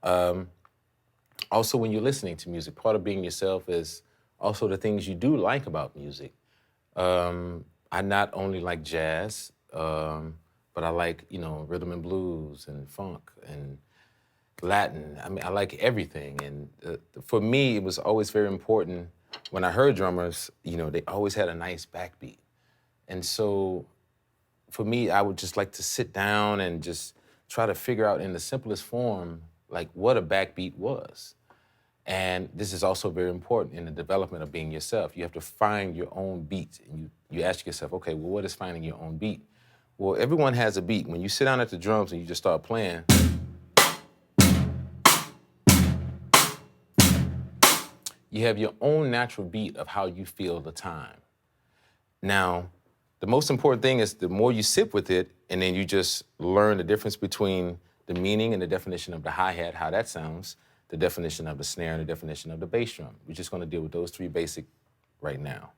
Also, when you're listening to music, part of being yourself is also the things you do like about music. I not only like jazz, but I like, rhythm and blues and funk and Latin. I mean, I like everything. And for me, it was always very important when I heard drummers, they always had a nice backbeat. And so for me, I would just like to sit down and just try to figure out in the simplest form, like what a backbeat was. And this is also very important in the development of being yourself. You have to find your own beat. And you ask yourself, okay, well, what is finding your own beat? Well, everyone has a beat. When you sit down at the drums and you just start playing, you have your own natural beat of how you feel the time. Now, the most important thing is the more you sit with it, and then you just learn the difference between the meaning and the definition of the hi-hat, how that sounds, the definition of the snare, and the definition of the bass drum. We're just gonna deal with those three basic right now.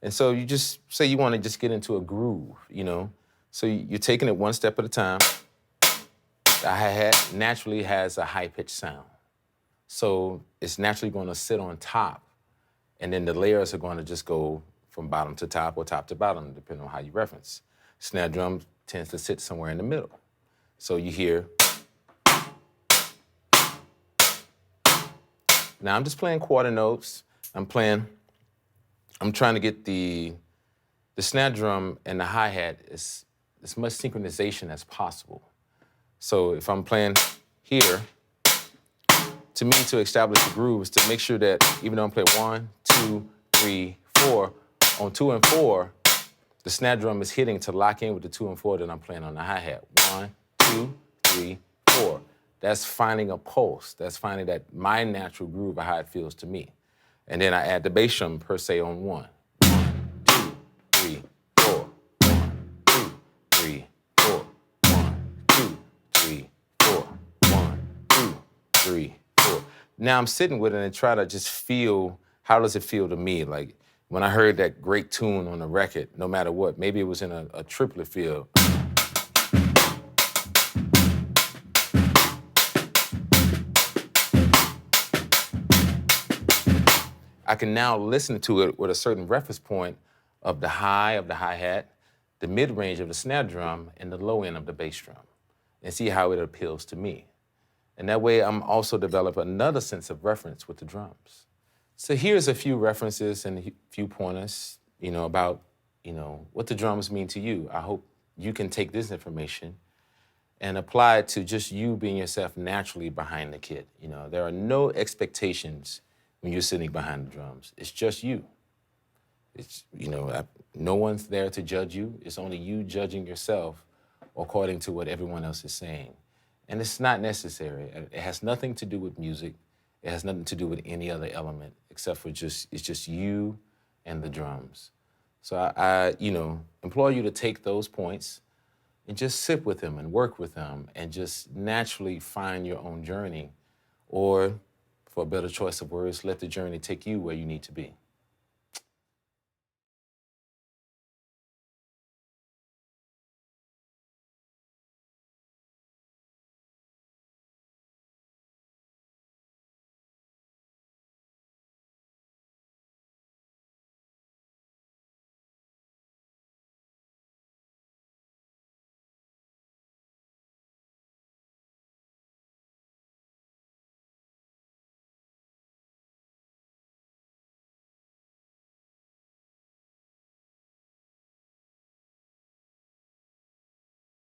And so you just say you wanna just get into a groove, So you're taking it one step at a time. The hi-hat naturally has a high-pitched sound. So it's naturally gonna sit on top, and then the layers are gonna just go from bottom to top or top to bottom, depending on how you reference. Snare drum tends to sit somewhere in the middle. So you hear. Now I'm just playing quarter notes. I'm trying to get the snare drum and the hi-hat as much synchronization as possible. So if I'm playing here, to me, to establish the groove is to make sure that even though I'm playing 1, 2, 3, 4, on 2 and 4, the snare drum is hitting to lock in with the 2 and 4 that I'm playing on the hi-hat. 1, 2, 3, 4. That's finding a pulse. That's finding that my natural groove of how it feels to me. And then I add the bass drum per se on 1. 1, 2, 3, 4. 1, 2, 3, 4. 1, 2, 3, 4. 1, 2, 3, 4. Now I'm sitting with it and try to just feel, how does it feel to me? Like when I heard that great tune on the record, no matter what, maybe it was in a triplet feel. I can now listen to it with a certain reference point of the high of the hi-hat, the mid-range of the snare drum, and the low end of the bass drum, and see how it appeals to me. And that way I'm also developing another sense of reference with the drums. So here's a few references and a few pointers, about, what the drums mean to you. I hope you can take this information and apply it to just you being yourself naturally behind the kit. There are no expectations when you're sitting behind the drums. It's just you. It's, no one's there to judge you. It's only you judging yourself according to what everyone else is saying. And it's not necessary. It has nothing to do with music. It has nothing to do with any other element except for it's just you and the drums. So I implore you to take those points and just sit with them and work with them and just naturally find your own journey, or for a better choice of words, let the journey take you where you need to be.